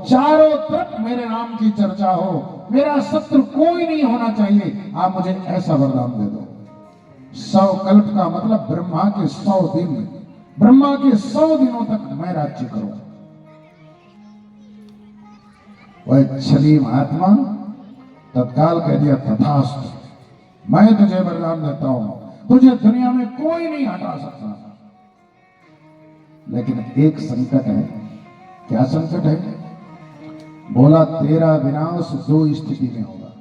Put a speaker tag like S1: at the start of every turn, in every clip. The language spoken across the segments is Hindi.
S1: चारों तरफ मेरे नाम की चर्चा हो, मेरा शत्रु कोई नहीं होना चाहिए, आप मुझे ऐसा वरदान दे दो। 100 कल्प का मतलब ब्रह्मा के 100 दिन, ब्रह्मा के 100 दिनों तक मैं राज्य करूं। वह छली महात्मा तत्काल कह दिया तथास्तु, मैं तुझे वरदान देता हूं, तुझे दुनिया में कोई नहीं हटा सकता। लेकिन एक संकट है। क्या संकट है? बोला तेरा विनाश 2 स्थिति में होगा,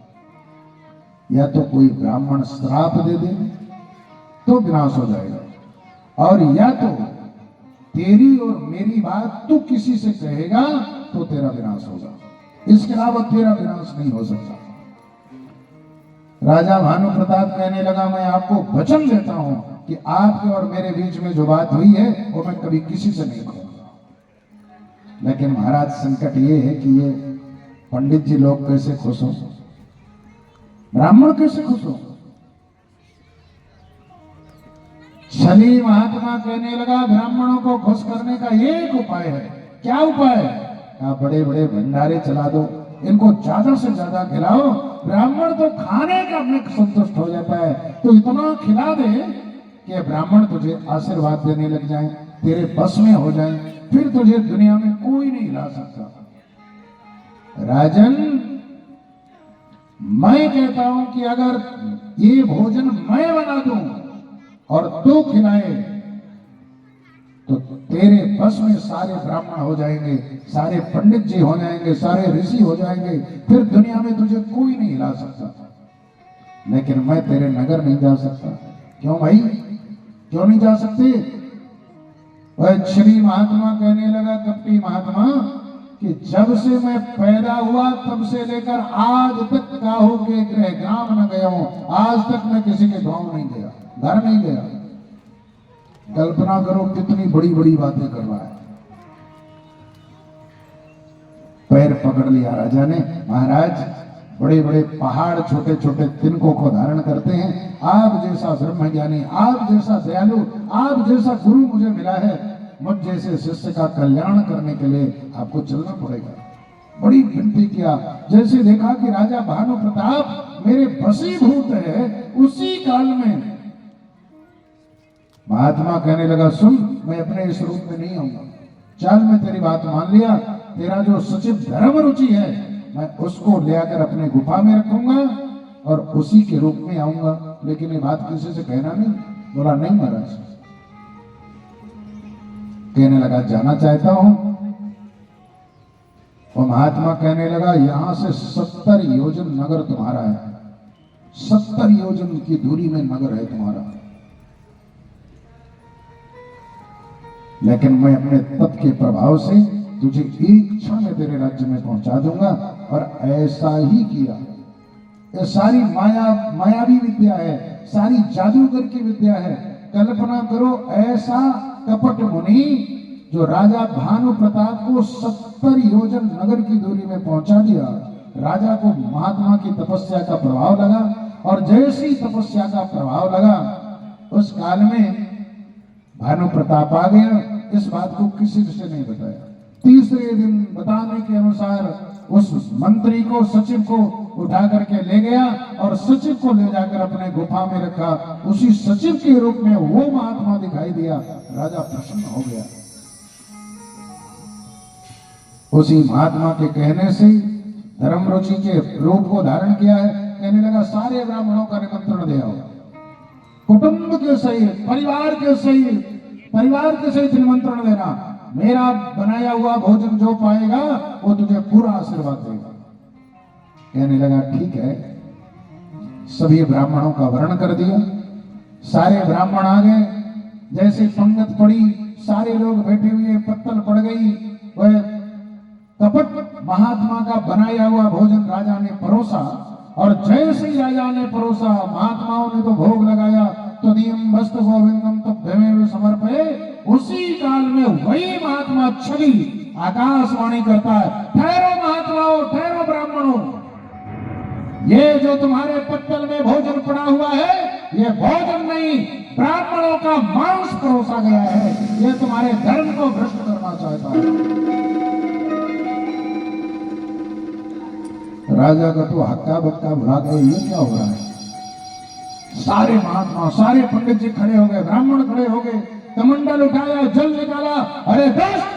S1: या तो कोई ब्राह्मण श्राप दे दे तो विनाश हो जाएगा, और या तो तेरी और मेरी बात तू किसी से कहेगा तो तेरा विनाश होगा, इसके अलावा तेरा विनाश नहीं हो सकता। राजा भानु प्रताप कहने लगा मैं आपको वचन देता हूं कि आपके और मेरे बीच में जो बात हुई है वो मैं कभी किसी से नहीं कहूंगा। लेकिन महाराज संकट ये है कि ये पंडित जी लोग कैसे खुश हो, ब्राह्मण कैसे खुश हो। छली महात्मा कहने लगा ब्राह्मणों को खुश करने का एक उपाय है। क्या उपाय? कहा बड़े बड़े भंडारे चला दो, इनको ज्यादा से ज्यादा खिलाओ, ब्राह्मण तो खाने का में संतुष्ट हो जाता है, तो इतना खिला दे कि ब्राह्मण तुझे आशीर्वाद देने लग जाएं, तेरे बस में हो जाएं, फिर तुझे दुनिया में कोई नहीं ला सकता। राजन, मैं कहता हूं कि अगर ये भोजन मैं बना दूं और तू खिलाए तो तेरे बस में सारे ब्राह्मण हो जाएंगे, सारे पंडित जी हो जाएंगे, सारे ऋषि हो जाएंगे, फिर दुनिया में तुझे कोई नहीं हिला सकता। लेकिन मैं तेरे नगर नहीं जा सकता। क्यों भाई, क्यों नहीं जा सकते? वह श्री महात्मा कहने लगा कपटी महात्मा कि जब से मैं पैदा हुआ तब से लेकर आज तक काहू के गृह ग्राम न गया हूं, आज तक मैं किसी के गांव नहीं गया, घर नहीं गया। कल्पना करो कितनी बड़ी बड़ी बातें कर रहा है। पैर पकड़ लिया राजा ने। महाराज, बड़े बड़े पहाड़ छोटे छोटे तिनकों को धारण करते हैं। आप जैसा ब्रह्मज्ञानी, आप जैसा दयालु, आप जैसा गुरु मुझे मिला है, मुझ जैसे शिष्य का कल्याण करने के लिए आपको चलना पड़ेगा। बड़ी विनती किया। जैसे देखा कि राजा भानु प्रताप मेरे वशीभूत है, उसी काल में महात्मा कहने लगा सुन, मैं अपने इस रूप में नहीं आऊंगा, चल मैं तेरी बात मान लिया, तेरा जो सचिव धर्म रुचि है मैं उसको ले आकर अपने गुफा में रखूंगा और उसी के रूप में आऊंगा, लेकिन ये बात किसी से कहना नहीं। बोला नहीं महाराज। कहने लगा जाना चाहता हूं। और महात्मा कहने लगा यहां से 70 योजन नगर तुम्हारा है, 70 योजन की दूरी में नगर है तुम्हारा, लेकिन मैं अपने तप के प्रभाव से तुझे एक क्षण में तेरे राज्य में पहुंचा दूंगा। और ऐसा ही किया। ये सारी मायावी विद्या है, सारी जादूगर की विद्या है। कल्पना करो ऐसा कपट मुनि जो राजा भानु प्रताप को 70 योजन नगर की दूरी में पहुंचा दिया। राजा को महात्मा की तपस्या का प्रभाव लगा, और जैसी तपस्या का प्रभाव लगा उस काल में भानु प्रताप आ गया। इस बात को किसी से नहीं बताया। तीसरे दिन बताने के अनुसार उस मंत्री को, सचिव को उठा करके ले गया और सचिव को ले जाकर अपने गुफा में रखा। उसी सचिव के रूप में वो महात्मा दिखाई दिया। राजा प्रसन्न हो गया। उसी महात्मा के कहने से धर्म रुचि के रूप को धारण किया है। कहने लगा सारे ब्राह्मणों का निमंत्रण दे आओ, कुटुंब के सहित, परिवार के सहित निमंत्रण देना। मेरा बनाया हुआ भोजन जो पाएगा वो तुझे पूरा आशीर्वाद देगा। कहने लगा ठीक है। सभी ब्राह्मणों का वर्ण कर दिया। सारे ब्राह्मण आ गए। जैसे पंगत पड़ी, सारे लोग बैठे हुए, पत्तल पड़ गई। वह कपट महात्मा का बनाया हुआ भोजन राजा ने परोसा, और जैसे ही राजा ने परोसा, महात्माओं ने तो भोग लगाया। तदीयम वस्तु गोविंदम तभ्यमेव समर्पये। उसी काल में वही महात्मा छली आकाशवाणी करता है, ठहरो महात्माओं, ठहरो ब्राह्मणों, ये जो तुम्हारे पत्तल में भोजन पड़ा हुआ है, ये भोजन नहीं, ब्राह्मणों का मांस परोसा गया है। ये तुम्हारे धर्म को भ्रष्ट करना चाहता है। राजा का तो हक्का बक्का भुला गए, ये क्या हो रहा है? सारे महात्मा, सारे पंडित जी खड़े हो गए, ब्राह्मण खड़े हो गए, कमंडल उठाया, जल निकाला। अरे दोस्त,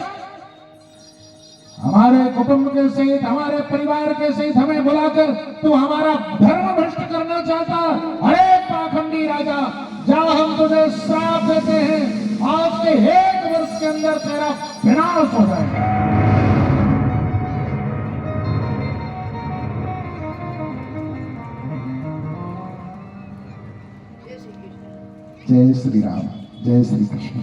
S1: हमारे कुटुंब के सहित, हमारे परिवार के सहित हमें बुलाकर तू हमारा धर्म भ्रष्ट करना चाहता? अरे पाखंडी राजा, जा, हम तुझे श्राप देते हैं, आज के 1 वर्ष के अंदर तेरा विनाश हो जाएगा। जय श्री राम, जय श्री कृष्ण।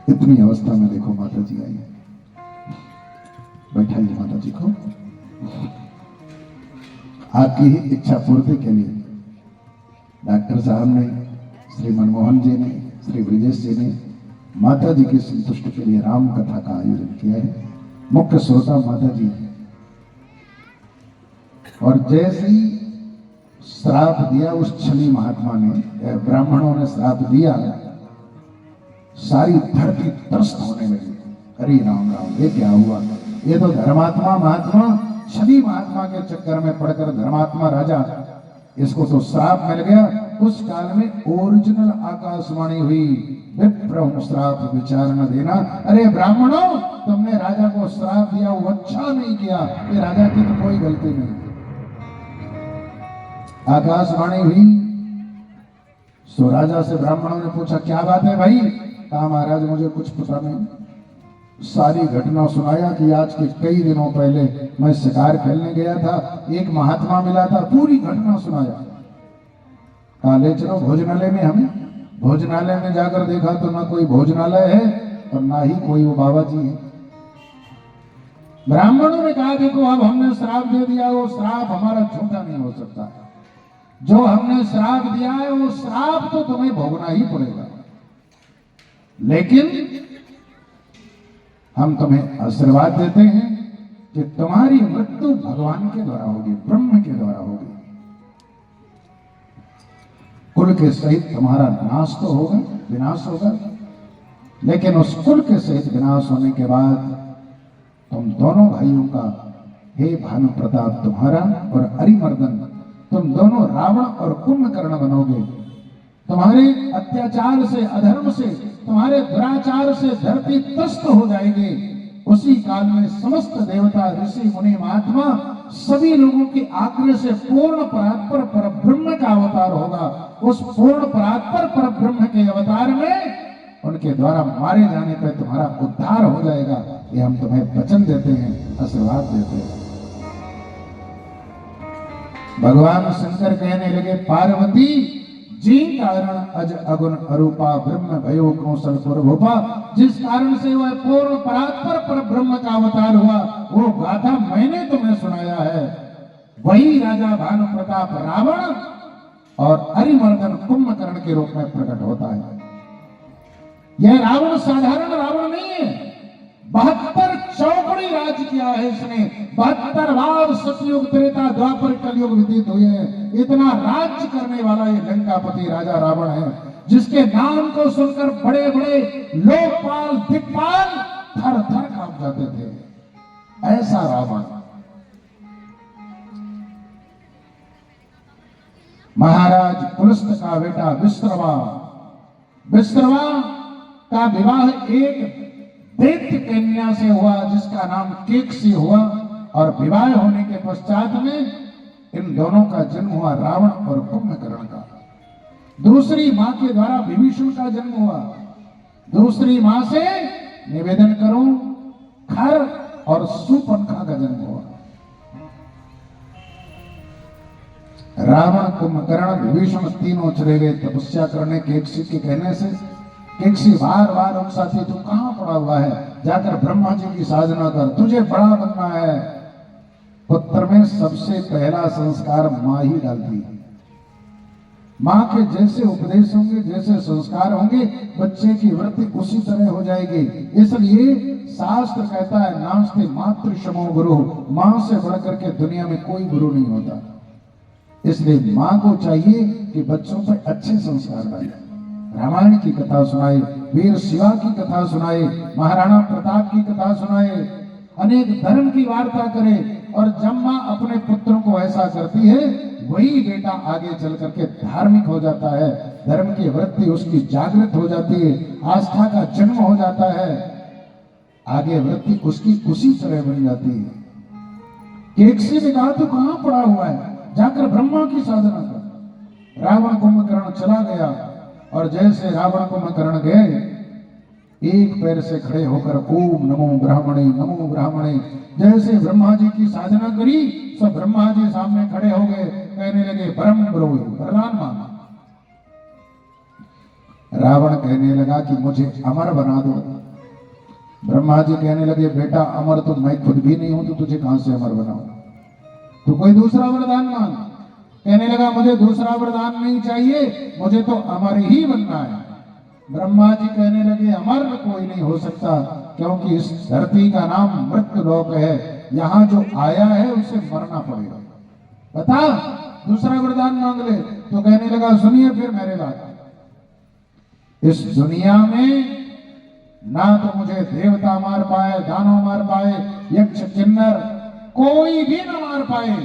S1: इतनी अवस्था में देखो माता जी आई है। बैठाइए माता जी को। आपकी ही इच्छा पूर्ति के लिए डॉक्टर साहब ने, श्री मनमोहन जी ने, श्री ब्रिजेश जी ने माता जी की संतुष्टि के लिए राम कथा का आयोजन किया है। मुख्य श्रोता माता जी है। और जैसे ही श्राप दिया उस छली महात्मा ने, ब्राह्मणों ने श्राप दिया, सारी धरती त्रस्त होने लगी। अरे राम राम, ये क्या हुआ? ये तो धर्मात्मा महात्मा छली महात्मा के चक्कर में पड़कर धर्मात्मा राजा, इसको तो श्राप मिल गया। उस काल में ओरिजिनल आकाशवाणी हुई, विप्रम श्राप विचार न देना। अरे ब्राह्मणों, तुमने राजा को श्राप दिया, वो अच्छा नहीं किया, ये राजा की तो कोई गलती नहीं। आकाशवाणी हुई। सो राजा से ब्राह्मणों ने पूछा, क्या बात है भाई? कहा महाराज, मुझे कुछ पता नहीं। सारी घटना सुनाया कि आज के कई दिनों पहले मैं शिकार खेलने गया था, एक महात्मा मिला था, पूरी घटना सुनाया। कहा ले चलो भोजनालय में। हमें भोजनालय में जाकर देखा तो ना कोई भोजनालय है और ना ही कोई वो बाबा जी है। ब्राह्मणों ने कहा, देखो अब हमने श्राप दे दिया, वो श्राप हमारा झूठा नहीं हो सकता। जो हमने श्राप दिया है वो श्राप तो तुम्हें भोगना ही पड़ेगा, लेकिन हम तुम्हें आशीर्वाद देते हैं कि तुम्हारी मृत्यु भगवान के द्वारा होगी, ब्रह्म के द्वारा होगी। कुल के सहित तुम्हारा नाश तो होगा, विनाश होगा, लेकिन उस कुल के सहित विनाश होने के बाद तुम दोनों भाइयों का, हे भानु प्रताप तुम्हारा और अरिमर्दन, तुम दोनों रावण और कुंभकर्ण बनोगे। तुम्हारे अत्याचार से, अधर्म से, तुम्हारे दुराचार से धरती त्रस्त हो जाएगी। उसी काल में समस्त देवता, ऋषि, मुनि, महात्मा सभी लोगों के आग्रह से पूर्ण परात्पर पर ब्रह्म का अवतार होगा। उस पूर्ण परात्पर पर ब्रह्म के अवतार में उनके द्वारा मारे जाने पर तुम्हारा उद्धार हो जाएगा। ये हम तुम्हें वचन देते हैं, आशीर्वाद देते हैं। भगवान शंकर कहने लगे, पार्वती जी कारण अज अगुण अरूपा ब्रह्म भयो कौशल पुरभूपा, जिस कारण से वह पूर्ण परात्पर पर ब्रह्म का अवतार हुआ, वो गाथा मैंने तुम्हें सुनाया है। वही राजा भानु प्रताप रावण और अरिमर्दन कुंभकर्ण के रूप में प्रकट होता है। यह रावण साधारण रावण नहीं है, 72 चौकड़ी राज किया है इसने। 72 बार सतयुग, त्रेता, द्वापर, कलयुग व्यतीत हुए हैं। इतना राज्य करने वाला ये लंकापति राजा रावण है, जिसके नाम को सुनकर बड़े बड़े लोकपाल, दिक्पाल थर थर कांप जाते थे। ऐसा रावण। महाराज पुलस्त का बेटा विश्रवा, विश्रवा का विवाह एक दैत्य कन्या से हुआ जिसका नाम केकसी हुआ, और विवाह होने के पश्चात में इन दोनों का जन्म हुआ रावण और कुंभकर्ण का। दूसरी मां के द्वारा विभीषण का जन्म हुआ। दूसरी मां से निवेदन करूं, खर और सुपंखा का जन्म हुआ। रावण, कुंभकर्ण, विभीषण तीनों चले गए तपस्या करने केकसी के कहने से। केकसी बार बार उकसाती, तू कहां पड़ा हुआ है, जाकर ब्रह्मा जी की साधना कर, तुझे बड़ा बनना है। पुत्र में सबसे पहला संस्कार मां ही डालती है। मां के जैसे उपदेश होंगे, जैसे संस्कार होंगे, बच्चे की वृत्ति उसी तरह हो जाएगी। इसलिए शास्त्र कहता है, नास्ते मातृ समो गुरु, मां से बढ़कर के दुनिया में कोई गुरु नहीं होता। इसलिए मां को चाहिए कि बच्चों पर अच्छे संस्कार डाले। रामायण की कथा सुनाए, वीर शिवा की कथा सुनाए, महाराणा प्रताप की कथा सुनाए, अनेक धर्म की वार्ता करे और जब माँ अपने पुत्रों को ऐसा करती है, वही बेटा आगे चल करके धार्मिक हो जाता है, धर्म की वृत्ति उसकी जागृत हो जाती है, आस्था का जन्म हो जाता है, आगे वृत्ति उसकी उसी तरह बन जाती है। एक से ने कहा तू कहां पड़ा हुआ है, जाकर ब्रह्मा की साधना कर। रावण कुंभकर्ण चला गया और जैसे रावण कुंभकर्ण गए, एक पैर से खड़े होकर ओम नमो ब्राह्मणे जैसे ब्रह्मा जी की साधना करी, सब ब्रह्मा जी सामने खड़े हो गए, कहने लगे परम ब्रोहि वरदान मांगा। रावण कहने लगा कि मुझे अमर बना दो। ब्रह्मा जी कहने लगे बेटा अमर तो मैं खुद भी नहीं हूं, तो तुझे कहां से अमर बनाऊं, तो कोई दूसरा वरदान मांग। कहने लगा मुझे दूसरा वरदान नहीं चाहिए, मुझे तो अमर ही बनना है। ब्रह्मा जी कहने लगे अमर कोई नहीं हो सकता, क्योंकि इस धरती का नाम मृत्यु लोक है, यहाँ जो आया है उसे मरना पड़ेगा, बता दूसरा वरदान मांग ले। तो कहने लगा सुनिए फिर मेरे बात, इस दुनिया में ना तो मुझे देवता मार पाए, दानव मार पाए, यक्ष किन्नर कोई भी न मार पाए,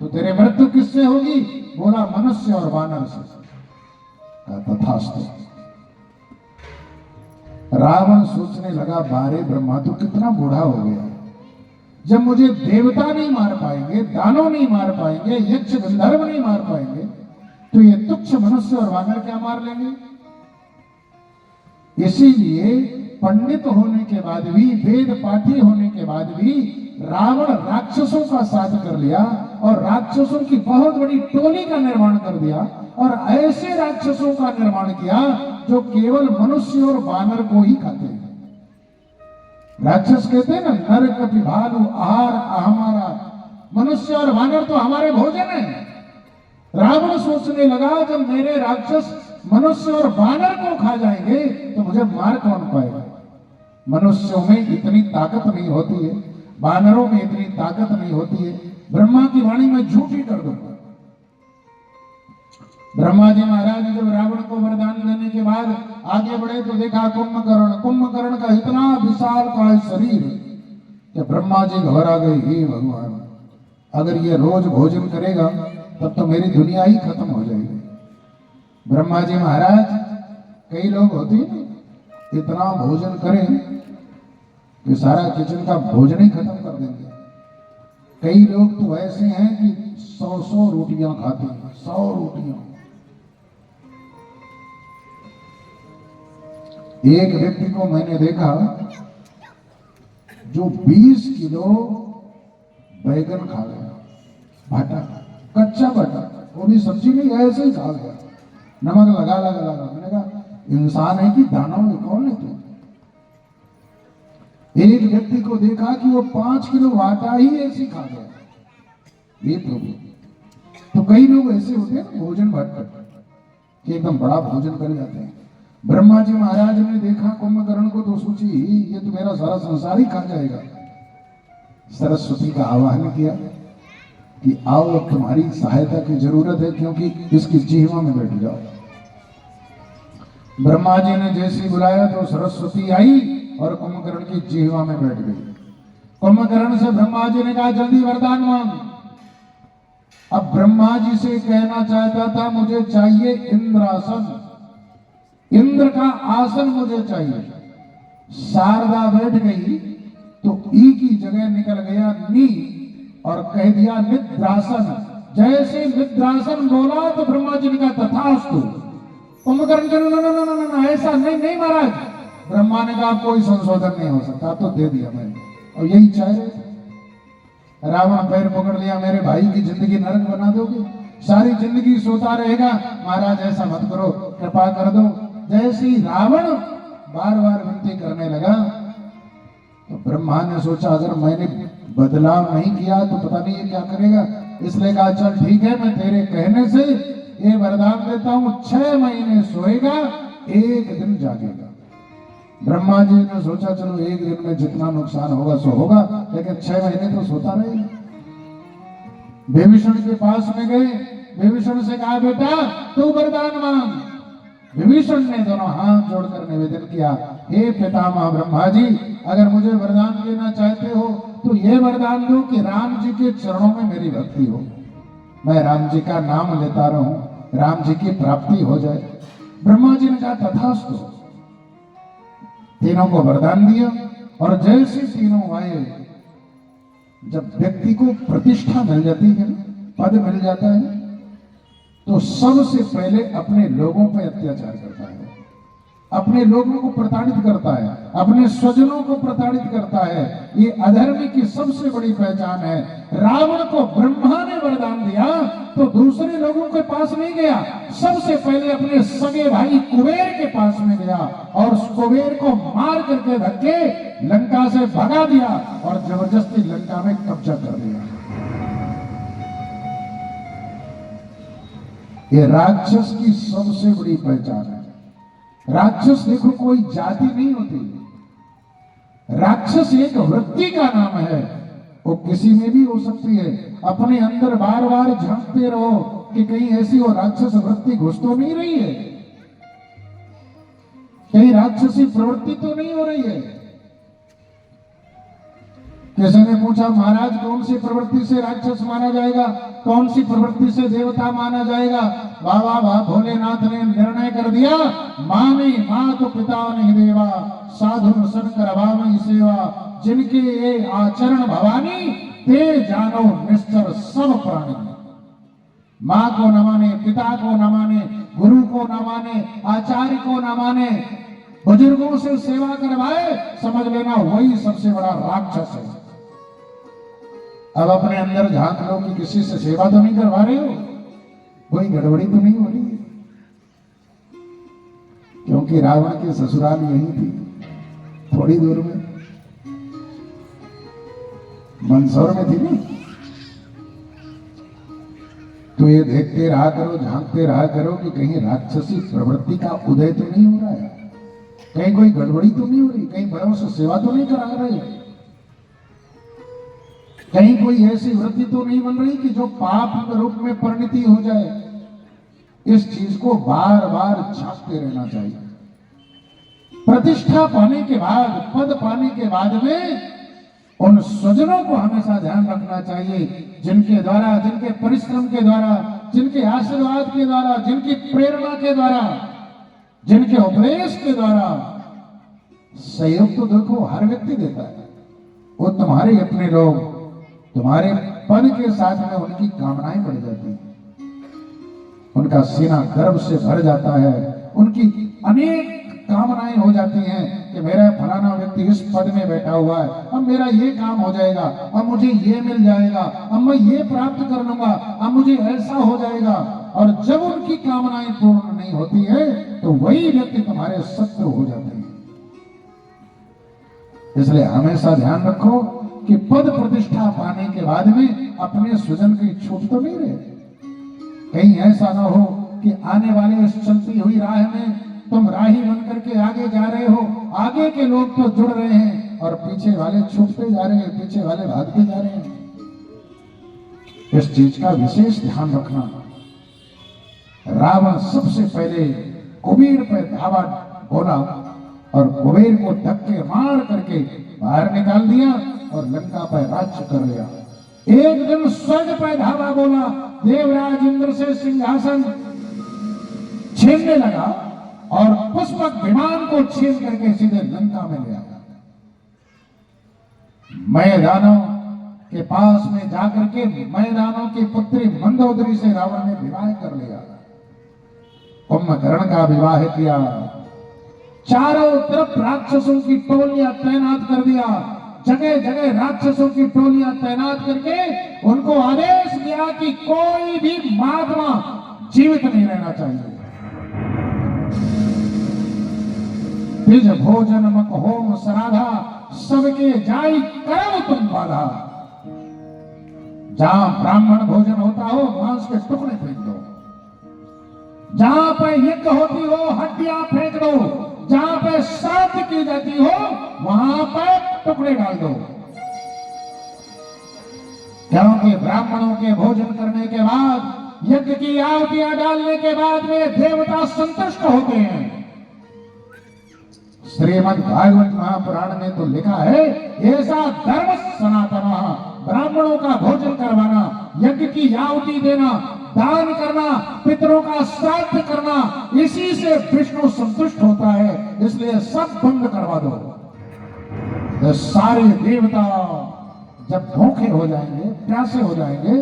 S1: तो तेरे मृत्यु किससे होगी? बोला मनुष्य और वानर से। तथास्तु। रावण सोचने लगा बारे ब्रह्मा तो कितना बूढ़ा हो गया, जब मुझे देवता नहीं मार पाएंगे, दानव नहीं मार पाएंगे, यक्ष गंधर्व नहीं मार पाएंगे, तो ये तुच्छ मनुष्य और वानर क्या मार लेंगे? इसीलिए पंडित होने के बाद भी, वेद पाठी होने के बाद भी रावण राक्षसों का साथ कर लिया और राक्षसों की बहुत बड़ी टोली का निर्माण कर दिया, और ऐसे राक्षसों का निर्माण किया जो केवल मनुष्य और वानर को ही खाते हैं। राक्षस कहते हैं ना नर कपि भालू आहार हमारा, मनुष्य और वानर तो हमारे भोजन है। रावण सोचने लगा जब मेरे राक्षस मनुष्य और वानर को खा जाएंगे तो मुझे मार कौन पाएगा? मनुष्यों में इतनी ताकत नहीं होती है, वानरों में इतनी ताकत नहीं होती है, ब्रह्मा की वाणी में झूठी कर दूंगा। ब्रह्मा जी महाराज जब रावण को वरदान देने के बाद आगे बढ़े तो देखा कुंभकर्ण का इतना विशाल का शरीर कि ब्रह्मा जी घबरा गए, हे भगवान अगर ये रोज भोजन करेगा तब तो मेरी दुनिया ही खत्म हो जाएगी। ब्रह्मा जी महाराज, कई लोग होते हैं इतना भोजन करें कि सारा किचन का भोजन ही खत्म कर देंगे। कई लोग तो ऐसे हैं कि 100 रोटियां खाते हैं, 100 रोटियां। एक व्यक्ति को मैंने देखा जो 20 किलो बैगन खा गया, भाटा, कच्चा भाटा, वो भी सब्जी नहीं, ऐसे ही खा गया, नमक लगा लगा लगा। मैंने कहा इंसान है कि दानव है, कौन है तू? एक व्यक्ति को देखा कि वो 5 किलो आटा ही ऐसे खा गया। ये प्रभु, तो कई लोग ऐसे होते हैं भोजन भटक कि एकदम बड़ा भोजन कर जाते हैं। ब्रह्मा जी महाराज ने देखा कुंभकर्ण को तो सोची ये तो मेरा सारा संसार ही खा जाएगा। सरस्वती का आह्वान किया कि आओ अब तुम्हारी सहायता की जरूरत है, क्योंकि इसकी जिह्वा में बैठ जाओ। ब्रह्मा जी ने जैसे बुलाया तो सरस्वती आई और कुंभकर्ण की जिह्वा में बैठ गई। कुंभकर्ण से ब्रह्मा जी ने कहा जल्दी वरदान मांग। अब ब्रह्मा जी से कहना चाहता था मुझे चाहिए इंद्रासन, इंद्र का आसन मुझे चाहिए। शारदा बैठ गई तो ई की जगह निकल गया नी और कह दिया निद्रासन। जैसे निद्रासन बोला तो ब्रह्मा जी ने कहा तथास्तु। कुंभकर्ण कहना ऐसा नहीं नहीं महाराज। ब्रह्मा ने कहा कोई संशोधन नहीं हो सकता, तो दे दिया मैंने, और यही चाहे। रावण पैर पकड़ लिया, मेरे भाई की जिंदगी नरक बना दोगे, सारी जिंदगी सोता रहेगा। महाराज ऐसा मत करो, कृपा कर दो। जैसे ही रावण बार बार विनती करने लगा तो ब्रह्मा ने सोचा अगर मैंने बदलाव नहीं किया तो पता नहीं ये क्या करेगा, इसलिए कहा चल ठीक है, मैं तेरे कहने से ये वरदान देता हूं, 6 महीने सोएगा, 1 दिन जागेगा। ब्रह्मा जी ने सोचा चलो 1 दिन में जितना नुकसान होगा सो होगा, लेकिन 6 महीने तो सोता रहेगा। विभीषण के पास में गए, विभीषण से कहा बेटा तू वरदान मांग। विभीषण ने दोनों हाथ जोड़कर निवेदन किया, हे पितामह ब्रह्मा जी, अगर मुझे वरदान देना चाहते हो तो ये वरदान दो कि राम जी के चरणों में मेरी भक्ति हो, मैं राम जी का नाम लेता रहूं, राम जी की प्राप्ति हो जाए। ब्रह्मा जी ने कहा तथास्तु। तीनों को वरदान दिया और जैसे तीनों आए, जब व्यक्ति को प्रतिष्ठा मिल जाती है, पद मिल जाता है, तो सबसे पहले अपने लोगों पर अत्याचार करता है, अपने लोगों को प्रताड़ित करता है, अपने स्वजनों को प्रताड़ित करता है। ये अधर्मी की सबसे बड़ी पहचान है। रावण को ब्रह्मा ने वरदान दिया तो दूसरे लोगों के पास नहीं गया, सबसे पहले अपने सगे भाई कुबेर के पास में गया और उस कुबेर को मार करके धक्के लंका से भगा दिया और जबरदस्ती लंका में कब्जा कर दिया। ये राक्षस की सबसे बड़ी पहचान है। राक्षस देखो कोई जाति नहीं होती, राक्षस एक वृत्ति का नाम है, वो किसी में भी हो सकती है। अपने अंदर बार बार झांकते रहो कि कहीं ऐसी वो राक्षस वृत्ति घुस तो नहीं रही है, कहीं राक्षसी प्रवृत्ति तो नहीं हो रही है। किसी ने पूछा महाराज कौन सी प्रवृत्ति से राक्षस माना जाएगा, कौन सी प्रवृत्ति से देवता माना जाएगा? बाबा भोलेनाथ ने निर्णय कर दिया, माने मातु पिता नहीं देवा, साधु सनकर भावई सेवा, जिनके ये आचरण भवानी ते जानो निश्चर सब प्राणी। माँ को न माने, पिता को न माने, गुरु को न माने, आचार्य को न माने, बुजुर्गों से सेवा करवाए, समझ लेना वही सबसे बड़ा राक्षस है। अब अपने अंदर झांक लो कि किसी से सेवा तो नहीं करवा रहे हो, कोई गड़बड़ी तो नहीं हो रही, क्योंकि रावण की ससुराल यही थी, थोड़ी दूर में मंदसौर में थी ना। तो ये देखते रहा करो, झांकते रहा करो कि कहीं राक्षसी प्रवृत्ति का उदय तो नहीं हो रहा है, कहीं कोई गड़बड़ी तो नहीं हो रही, कहीं बड़ों से सेवा तो नहीं करा रहे, कहीं कोई ऐसी वृत्ति तो नहीं बन रही कि जो पाप रूप में परिणति हो जाए। इस चीज को बार बार झांकते रहना चाहिए। प्रतिष्ठा पाने के बाद, पद पाने के बाद में उन स्वजनों को हमेशा ध्यान रखना चाहिए, जिनके द्वारा, जिनके परिश्रम के द्वारा, जिनके आशीर्वाद के द्वारा, जिनकी प्रेरणा के द्वारा, जिनके उपदेश के द्वारा। सहयोग तो देखो हर व्यक्ति देता है, वो तुम्हारे अपने लोग, तुम्हारे पद के साथ में उनकी कामनाएं बढ़ जाती हैं, उनका सीना गर्व से भर जाता है, उनकी अनेक कामनाएं हो जाती हैं कि मेरा फलाना व्यक्ति इस पद में बैठा हुआ है, अब मेरा ये काम हो जाएगा, अब मुझे ये मिल जाएगा, अब मैं ये प्राप्त कर लूंगा, अब मुझे ऐसा हो जाएगा। और जब उनकी कामनाएं पूर्ण नहीं होती है तो वही व्यक्ति तुम्हारे शत्रु हो जाते हैं। इसलिए हमेशा ध्यान रखो कि पद प्रतिष्ठा पाने के बाद में अपने स्वजन की छूट तो नहीं रहे। कहीं ऐसा ना हो कि आने वाले इस चलती हुई राह में तुम राही बन करके आगे जा रहे हो, आगे के लोग तो जुड़ रहे हैं और पीछे वाले छूटते जा रहे हैं, पीछे वाले भागते जा रहे हैं। इस चीज का विशेष ध्यान रखना। रावण सबसे पहले कुबेर पर धावा बोला और कुबेर को धक्के मार करके बाहर निकाल दिया और लंका पर राज्य कर लिया। एक दिन स्वर्ग पर धावा बोला, देवराज इंद्र से सिंहासन छीनने लगा और पुष्पक विमान को छीन करके सीधे लंका में ले आया। मैदानों के पास में जाकर के मैदानों की पुत्री मंदोदरी से रावण ने विवाह कर लिया, कुंभकर्ण का विवाह किया, चारों तरफ राक्षसों की टोलियां तैनात कर दिया, जगह जगह राक्षसों की टोलियां तैनात करके उनको आदेश दिया कि कोई भी महात्मा जीवित नहीं रहना चाहिए। निज भोजन मक होम सराधा, सबके जाई करम तुम बाधा। जहां ब्राह्मण भोजन होता हो मांस के टुकड़े फेंक दो, जहां पे यज्ञ होती हो हड्डियां फेंक दो, जहां पे श्राद्ध की जाती हो वहां पर टुकड़े डाल दो। क्योंकि ब्राह्मणों के भोजन करने के बाद, यज्ञ की आहुतियां डालने के बाद में देवता संतुष्ट होते हैं। श्रीमद् भागवत महापुराण में तो लिखा है, ऐसा धर्म सनातन ब्राह्मणों का भोजन करवाना, यज्ञ की आहुति देना, दान करना, पितरों का श्राद्ध करना, इसी से विष्णु संतुष्ट होता है। इसलिए सब बंद करवा दो। तो सारे देवता जब भूखे हो जाएंगे, प्यासे हो जाएंगे,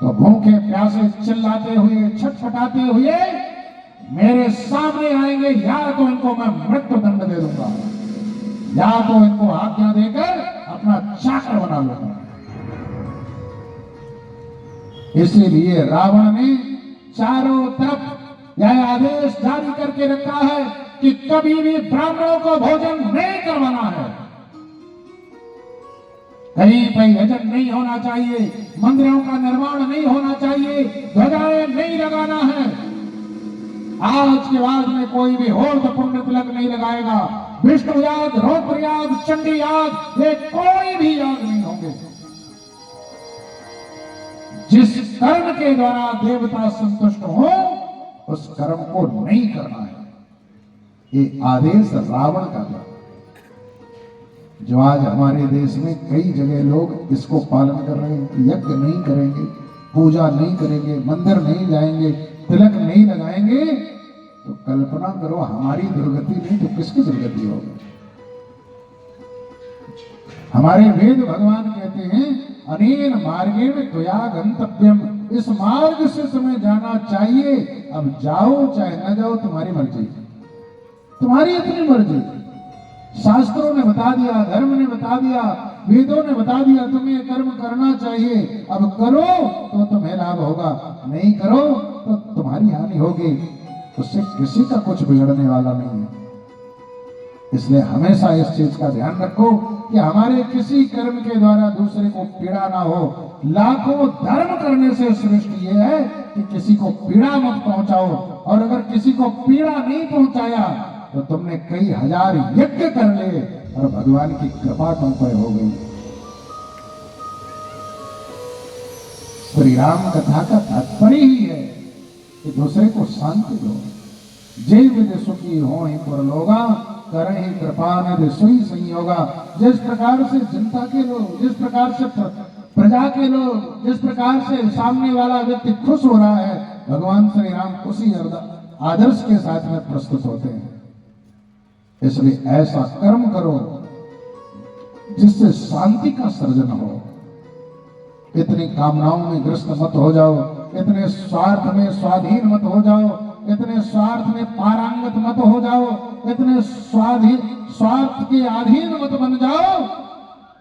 S1: तो भूखे प्यासे चिल्लाते हुए, छटपटाते हुए मेरे सामने आएंगे। या तो इनको मैं मृत्यु दंड दे दूंगा, या तो इनको आज्ञा देकर अपना चाकर बना लूंगा। इसीलिए रावण ने चारों तरफ यह आदेश जारी करके रखा है कि कभी भी ब्राह्मणों को भोजन नहीं करवाना है, कहीं पर यजन नहीं होना चाहिए, मंदिरों का निर्माण नहीं होना चाहिए, ध्वजाएं नहीं लगाना है। आज के बाद में कोई भी होर्द पुण्य तिलक नहीं लगाएगा। विष्णु याग, रौद्र याग, चंडी याग, ये कोई भी याग नहीं होंगे। जिस कर्म के द्वारा देवता संतुष्ट हो, उस कर्म को नहीं करना है। ये आदेश रावण का था, जो आज हमारे देश में कई जगह लोग इसको पालन कर रहे हैं। यज्ञ नहीं करेंगे, पूजा नहीं करेंगे, मंदिर नहीं जाएंगे, तिलक नहीं लगाएंगे, तो कल्पना करो हमारी दुर्गति नहीं तो किसकी दुर्गति होगी। हमारे वेद भगवान कहते हैं, अनेन मार्गेण त्वया गंतव्यम, इस मार्ग से तुम्हें जाना चाहिए। अब जाओ चाहे न जाओ, तुम्हारी मर्जी, तुम्हारी अपनी मर्जी। शास्त्रों ने बता दिया, धर्म ने बता दिया, वेदों ने बता दिया तुम्हें कर्म करना चाहिए। अब करो तो तुम्हें लाभ होगा, नहीं करो तो तुम्हारी हानि होगी। उससे किसी का कुछ बिगड़ने वाला नहीं है। इसलिए हमेशा इस चीज का ध्यान रखो कि हमारे किसी कर्म के द्वारा दूसरे को पीड़ा ना हो। लाखों धर्म करने से श्रेष्ठ यह है कि किसी को पीड़ा मत पहुंचाओ, और अगर किसी को पीड़ा नहीं पहुंचाया तो तुमने कई हजार यज्ञ कर ले और भगवान की कृपा तुम पर हो गई। श्री राम कथा का तात्पर्य ही है कि दूसरे को शांति दो। जय विद सुखी हो ही पुर लोगा, करहि कृपा निधि सुई संयोगा। जिस प्रकार से जनता के लोग, जिस प्रकार से प्रजा के लोग, जिस प्रकार से सामने वाला व्यक्ति खुश हो रहा है, भगवान श्री राम उसी आदर्श के साथ में प्रस्तुत होते हैं। इसलिए ऐसा कर्म करो जिससे शांति का सृजन हो। इतनी कामनाओं में ग्रस्त मत हो जाओ, इतने स्वार्थ में स्वाधीन मत हो जाओ, इतने स्वार्थ में पारंगत मत हो जाओ, इतने स्वार्थ के अधीन मत बन जाओ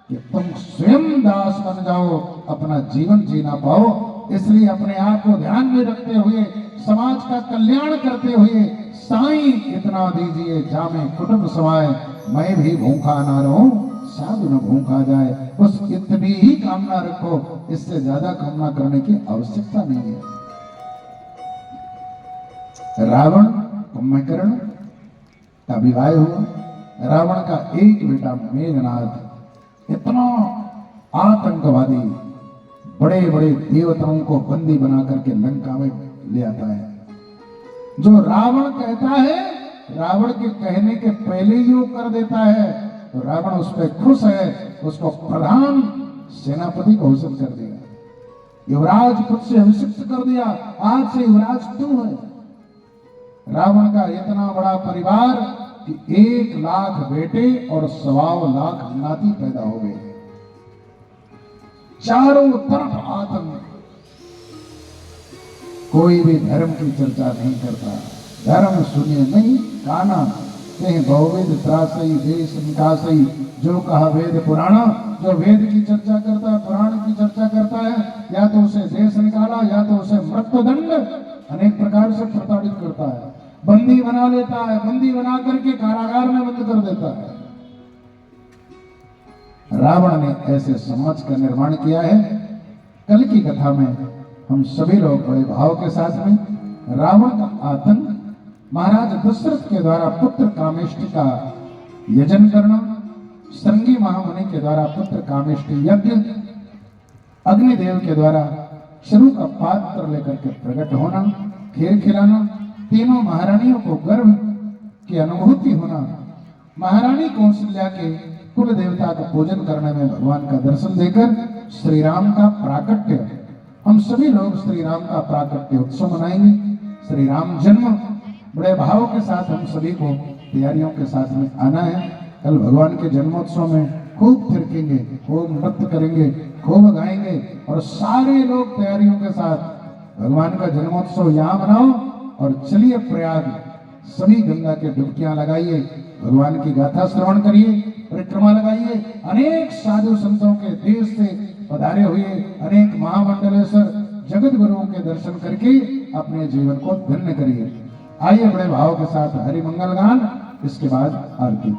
S1: कि तुम स्वयं दास बन जाओ, अपना जीवन जीना पाओ। इसलिए अपने आप को ध्यान में रखते हुए, समाज का कल्याण करते हुए, साईं इतना दीजिए जामे कुटुंब समाए, मैं भी भूखा ना रहूं साधु न भूखा जाए। बस इतनी ही कामना रखो, इससे ज्यादा कामना करने की आवश्यकता नहीं है। रावण कुंभकर्ण का विवाह हुआ। रावण का एक बेटा मेघनाद इतना आतंकवादी, बड़े बड़े देवताओं को बंदी बना करके लंका में ले आता है। जो रावण कहता है, रावण के कहने के पहले ही वो कर देता है, तो रावण उस पर खुश है, उसको प्रधान सेनापति घोषित कर दिया, युवराज खुद से अभिषिक्त कर दिया, आज से युवराज तू है। रावण का इतना बड़ा परिवार कि 1 लाख बेटे और 1.25 लाख नाती पैदा हो गए। चारों तरफ आतंक, कोई भी धर्म की चर्चा नहीं करता। धर्म सुनिए नहीं, काना कहीं बहुवेद त्रासई देश निकासई, जो कहा वेद पुराणा। जो वेद की चर्चा करता है, पुराण की चर्चा करता है, या तो उसे देश निकाला, या तो उसे मृत्युदंड अनेक प्रकार से प्रताड़ित करता है, बंदी बना लेता है, बंदी बना करके कारागार में बंद कर देता है। रावण ने ऐसे समाज का निर्माण किया है। कल की कथा में हम सभी लोग बड़े भाव के साथ में रावण का आतंक, महाराज दशरथ के द्वारा पुत्र कामेष्टि का यजन करना, श्रृंगी महामुनि के द्वारा पुत्र कामेष्टि यज्ञ, अग्निदेव के द्वारा शुरू का पात्र लेकर के प्रकट होना, खीर खिलाना, तीनों महारानियों को गर्भ की अनुभूति होना, महारानी कौशल्या के कुल देवता का पूजन करने में, भगवान का दर्शन देकर श्री राम का प्राकट्य, हम सभी लोग श्री राम का प्राकट्य उत्सव मनाएंगे। श्री राम जन्म बड़े भाव के साथ हम सभी को तैयारियों के साथ में आना है। कल भगवान के जन्मोत्सव में खूब थिरकेंगे, खूब नृत्य करेंगे, खूब गाएंगे और सारे लोग तैयारियों के साथ भगवान का जन्मोत्सव यहाँ मनाओ। और चलिए प्रयाग, सभी गंगा के डुबकियां लगाइए, भगवान की गाथा श्रवण करिए, परिक्रमा लगाइए। अनेक साधु संतों के देश से पधारे हुए अनेक महामंडलेश्वर जगत गुरुओं के दर्शन करके अपने जीवन को धन्य करिए। आइए बड़े भाव के साथ हरि मंगल गान, इसके बाद आरती।